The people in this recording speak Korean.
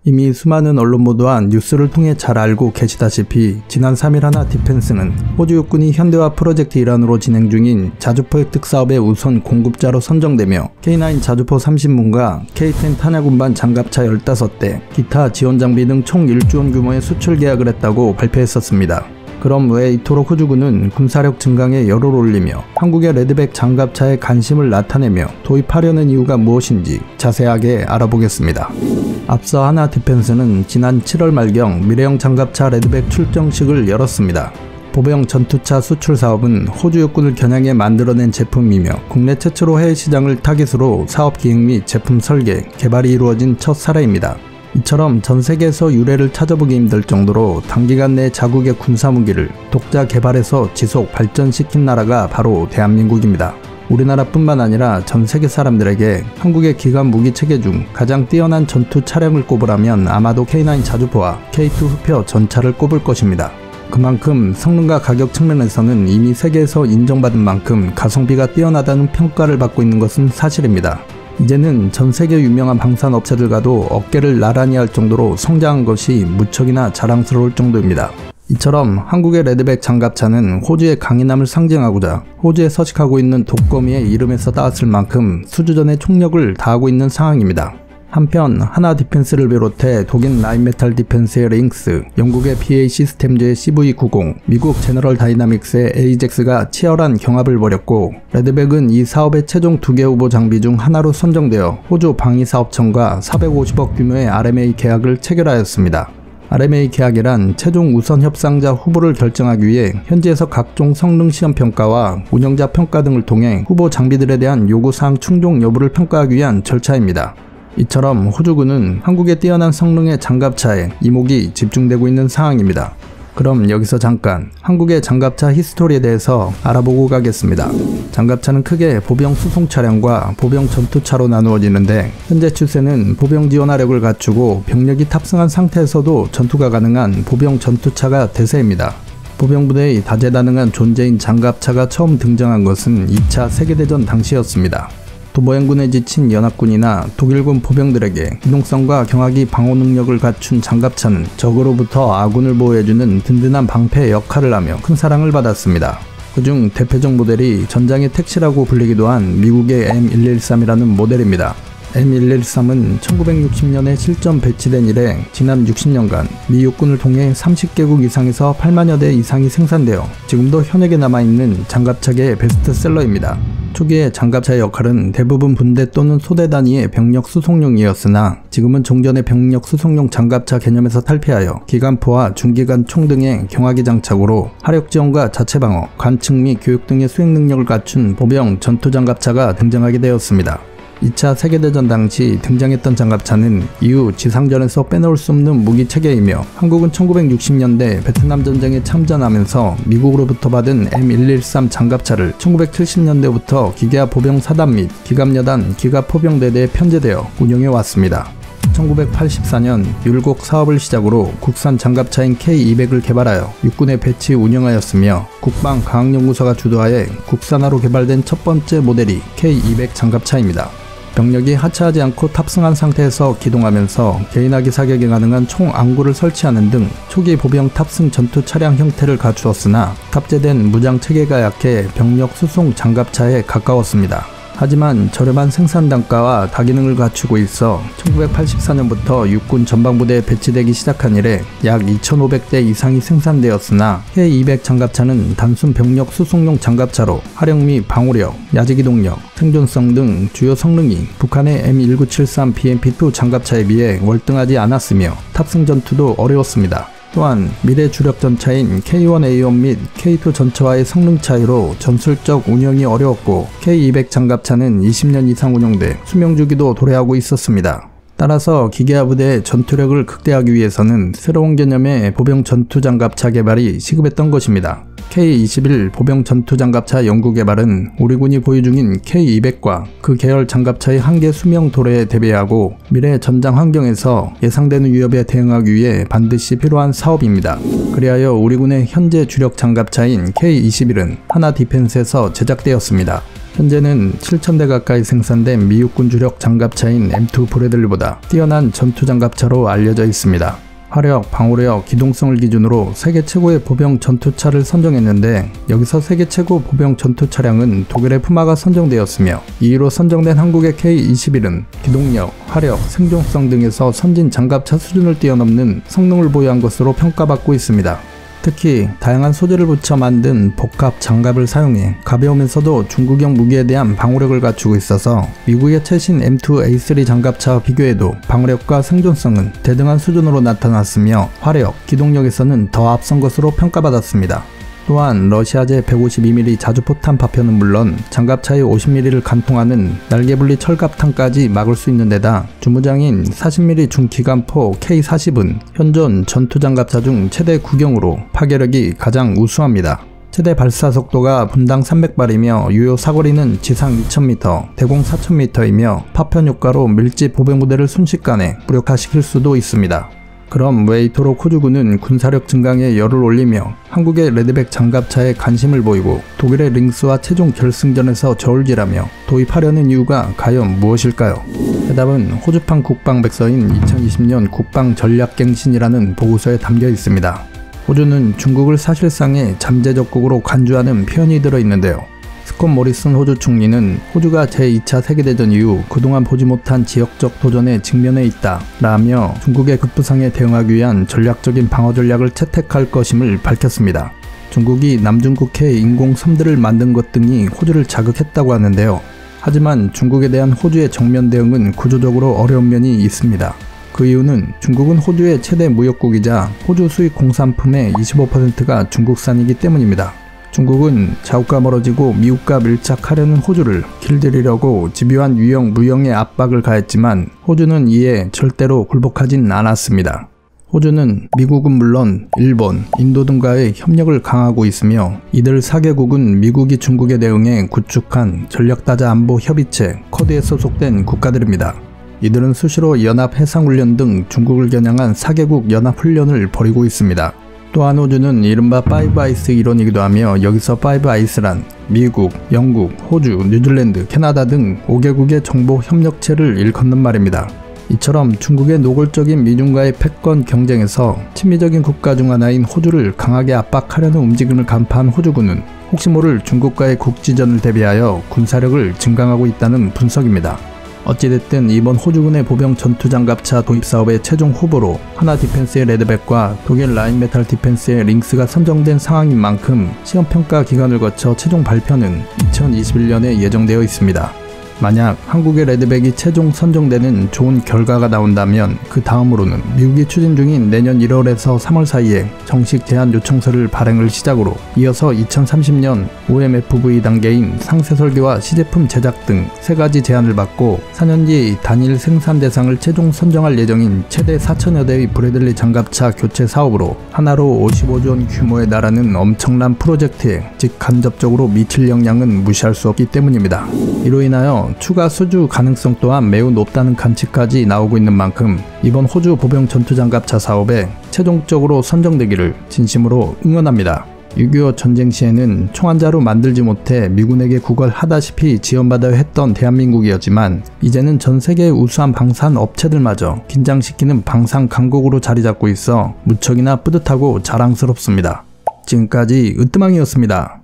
이미 수많은 언론 보도와 뉴스를 통해 잘 알고 계시다시피 지난 3일 하나 디펜스는 호주 육군이 현대화 프로젝트 일환으로 진행 중인 자주포 획득 사업의 우선 공급자로 선정되며 K9 자주포 30문과 K10 탄약운반 장갑차 15대, 기타 지원 장비 등 총 1조 원 규모의 수출 계약을 했다고 발표했었습니다. 그럼 왜 이토록 호주군은 군사력 증강에 열을 올리며 한국의 레드백 장갑차에 관심을 나타내며 도입하려는 이유가 무엇인지 자세하게 알아보겠습니다. 앞서 하나 디펜스는 지난 7월 말경 미래형 장갑차 레드백 출정식을 열었습니다. 보병 전투차 수출 사업은 호주 육군을 겨냥해 만들어낸 제품이며 국내 최초로 해외 시장을 타깃으로 사업 기획 및 제품 설계, 개발이 이루어진 첫 사례입니다. 이처럼 전 세계에서 유례를 찾아보기 힘들 정도로 단기간 내 자국의 군사무기를 독자 개발해서 지속 발전시킨 나라가 바로 대한민국입니다. 우리나라뿐만 아니라 전 세계 사람들에게 한국의 기관 무기 체계 중 가장 뛰어난 전투 차량을 꼽으라면 아마도 K9 자주포와 K2 흡표 전차를 꼽을 것입니다. 그만큼 성능과 가격 측면에서는 이미 세계에서 인정받은 만큼 가성비가 뛰어나다는 평가를 받고 있는 것은 사실입니다. 이제는 전 세계 유명한 방산업체들과도 어깨를 나란히 할 정도로 성장한 것이 무척이나 자랑스러울 정도입니다. 이처럼 한국의 레드백 장갑차는 호주의 강인함을 상징하고자 호주에 서식하고 있는 독거미의 이름에서 따왔을 만큼 수주전의 총력을 다하고 있는 상황입니다. 한편 하나 디펜스를 비롯해 독일 라인메탈 디펜스의 링스, 영국의 BAE 시스템즈의 CV90, 미국 제너럴 다이나믹스의 AJAX가 치열한 경합을 벌였고 레드백은 이 사업의 최종 2개 후보 장비 중 하나로 선정되어 호주 방위사업청과 450억 규모의 RMA 계약을 체결하였습니다. RMA 계약이란 최종 우선 협상자 후보를 결정하기 위해 현지에서 각종 성능 시험 평가와 운영자 평가 등을 통해 후보 장비들에 대한 요구사항 충족 여부를 평가하기 위한 절차입니다. 이처럼 호주군은 한국의 뛰어난 성능의 장갑차에 이목이 집중되고 있는 상황입니다. 그럼 여기서 잠깐 한국의 장갑차 히스토리에 대해서 알아보고 가겠습니다. 장갑차는 크게 보병 수송 차량과 보병 전투차로 나누어지는데 현재 추세는 보병 지원화력을 갖추고 병력이 탑승한 상태에서도 전투가 가능한 보병 전투차가 대세입니다. 보병부대의 다재다능한 존재인 장갑차가 처음 등장한 것은 2차 세계대전 당시였습니다. 도보행군에 지친 연합군이나 독일군 보병들에게 기동성과 경화기 방어 능력을 갖춘 장갑차는 적으로부터 아군을 보호해주는 든든한 방패 역할을 하며 큰 사랑을 받았습니다. 그중 대표적 모델이 전장의 택시라고 불리기도 한 미국의 M113이라는 모델입니다. M113은 1960년에 실전 배치된 이래 지난 60년간 미 육군을 통해 30개국 이상에서 8만여 대 이상이 생산되어 지금도 현역에 남아있는 장갑차계의 베스트셀러입니다. 초기에 장갑차의 역할은 대부분 분대 또는 소대 단위의 병력 수송용이었으나 지금은 종전의 병력 수송용 장갑차 개념에서 탈피하여 기관포와 중기관 총 등의 경화기 장착으로 화력 지원과 자체 방어, 관측 및 교육 등의 수행 능력을 갖춘 보병 전투 장갑차가 등장하게 되었습니다. 2차 세계대전 당시 등장했던 장갑차는 이후 지상전에서 빼놓을 수 없는 무기체계이며 한국은 1960년대 베트남 전쟁에 참전하면서 미국으로부터 받은 M113 장갑차를 1970년대부터 기계화 보병 사단 및 기갑여단 기갑포병대대에 편제되어 운영해 왔습니다. 1984년 율곡 사업을 시작으로 국산 장갑차인 K200을 개발하여 육군에 배치 운영하였으며 국방과학연구소가 주도하에 국산화로 개발된 첫 번째 모델이 K200 장갑차입니다. 병력이 하차하지 않고 탑승한 상태에서 기동하면서 개인화기 사격이 가능한 총 암구를 설치하는 등 초기 보병 탑승 전투 차량 형태를 갖추었으나 탑재된 무장 체계가 약해 병력 수송 장갑차에 가까웠습니다. 하지만 저렴한 생산 단가와 다기능을 갖추고 있어 1984년부터 육군 전방부대에 배치되기 시작한 이래 약 2,500대 이상이 생산되었으나 K200 장갑차는 단순 병력 수송용 장갑차로 화력 및 방호력, 야지기동력, 생존성 등 주요 성능이 북한의 M1973 BMP-2 장갑차에 비해 월등하지 않았으며 탑승 전투도 어려웠습니다. 또한 미래 주력 전차인 K1A1 및 K2 전차와의 성능 차이로 전술적 운영이 어려웠고 K200 장갑차는 20년 이상 운영돼 수명주기도 도래하고 있었습니다. 따라서 기계화 부대의 전투력을 극대화하기 위해서는 새로운 개념의 보병 전투 장갑차 개발이 시급했던 것입니다. K21 보병 전투 장갑차 연구 개발은 우리 군이 보유 중인 K200과 그 계열 장갑차의 한계 수명 도래에 대비하고 미래 전장 환경에서 예상되는 위협에 대응하기 위해 반드시 필요한 사업입니다. 그리하여 우리 군의 현재 주력 장갑차인 K21은 하나 디펜스에서 제작되었습니다. 현재는 7,000대 가까이 생산된 미 육군 주력 장갑차인 M2 브래들리보다 뛰어난 전투 장갑차로 알려져 있습니다. 화력, 방호력, 기동성을 기준으로 세계 최고의 보병 전투차를 선정했는데 여기서 세계 최고 보병 전투 차량은 독일의 푸마가 선정되었으며 2위로 선정된 한국의 K21은 기동력, 화력, 생존성 등에서 선진 장갑차 수준을 뛰어넘는 성능을 보유한 것으로 평가받고 있습니다. 특히 다양한 소재를 붙여 만든 복합 장갑을 사용해 가벼우면서도 중국형 무기에 대한 방호력을 갖추고 있어서 미국의 최신 M2A3 장갑차와 비교해도 방호력과 생존성은 대등한 수준으로 나타났으며 화력, 기동력에서는 더 앞선 것으로 평가받았습니다. 또한 러시아제 152mm 자주포탄 파편은 물론 장갑차의 50mm를 관통하는 날개분리 철갑탄까지 막을 수 있는 데다 주무장인 40mm 중기관포 K40은 현존 전투장갑차 중 최대 구경으로 파괴력이 가장 우수합니다. 최대 발사 속도가 분당 300발이며 유효 사거리는 지상 2000m, 대공 4000m이며 파편 효과로 밀집 보병부대를 순식간에 무력화시킬 수도 있습니다. 그럼 왜 이토록 호주군은 군사력 증강에 열을 올리며 한국의 레드백 장갑차에 관심을 보이고 독일의 링스와 최종 결승전에서 저울질하며 도입하려는 이유가 과연 무엇일까요? 대답은 호주판 국방백서인 2020년 국방전략갱신이라는 보고서에 담겨 있습니다. 호주는 중국을 사실상의 잠재적국으로 간주하는 표현이 들어있는데요. 스콧 모리슨 호주 총리는 호주가 제2차 세계대전 이후 그동안 보지 못한 지역적 도전에 직면해 있다 라며 중국의 급부상에 대응하기 위한 전략적인 방어 전략을 채택할 것임을 밝혔습니다. 중국이 남중국해 인공섬들을 만든 것 등이 호주를 자극했다고 하는데요. 하지만 중국에 대한 호주의 정면 대응은 구조적으로 어려운 면이 있습니다. 그 이유는 중국은 호주의 최대 무역국이자 호주 수입 공산품의 25%가 중국산이기 때문입니다. 중국은 자국과 멀어지고 미국과 밀착하려는 호주를 길들이려고 집요한 유형 무형의 압박을 가했지만 호주는 이에 절대로 굴복하진 않았습니다. 호주는 미국은 물론 일본, 인도 등과의 협력을 강화하고 있으며 이들 4개국은 미국이 중국에 대응해 구축한 전략다자 안보 협의체 쿼드에 소속된 국가들입니다. 이들은 수시로 연합해상훈련 등 중국을 겨냥한 4개국 연합훈련을 벌이고 있습니다. 또한 호주는 이른바 파이브 아이스 일원이기도 하며 여기서 파이브 아이스란 미국, 영국, 호주, 뉴질랜드, 캐나다 등 5개국의 정보 협력체를 일컫는 말입니다. 이처럼 중국의 노골적인 미중과의 패권 경쟁에서 친미적인 국가 중 하나인 호주를 강하게 압박하려는 움직임을 간파한 호주군은 혹시 모를 중국과의 국지전을 대비하여 군사력을 증강하고 있다는 분석입니다. 어찌됐든 이번 호주군의 보병 전투장갑차 도입 사업의 최종 후보로 하나 디펜스의 레드백과 독일 라인메탈 디펜스의 링스가 선정된 상황인 만큼 시험평가 기간을 거쳐 최종 발표는 2021년에 예정되어 있습니다. 만약 한국의 레드백이 최종 선정되는 좋은 결과가 나온다면 그 다음으로는 미국이 추진 중인 내년 1월에서 3월 사이에 정식 제안 요청서를 발행을 시작으로 이어서 2030년 OMFV 단계인 상세 설계와 시제품 제작 등 3가지 제안을 받고 4년 뒤 단일 생산 대상을 최종 선정할 예정인 최대 4천여 대의 브래들리 장갑차 교체 사업으로 하나로 55조 원 규모에 달하는 엄청난 프로젝트에 직간접적으로 미칠 영향은 무시할 수 없기 때문입니다. 이로 인하여 추가 수주 가능성 또한 매우 높다는 관측까지 나오고 있는 만큼 이번 호주 보병 전투장갑차 사업에 최종적으로 선정되기를 진심으로 응원합니다. 6.25 전쟁 시에는 총 한 자루 만들지 못해 미군에게 구걸하다시피 지원받아야 했던 대한민국이었지만 이제는 전 세계의 우수한 방산 업체들마저 긴장시키는 방산 강국으로 자리 잡고 있어 무척이나 뿌듯하고 자랑스럽습니다. 지금까지 으뜸왕이었습니다.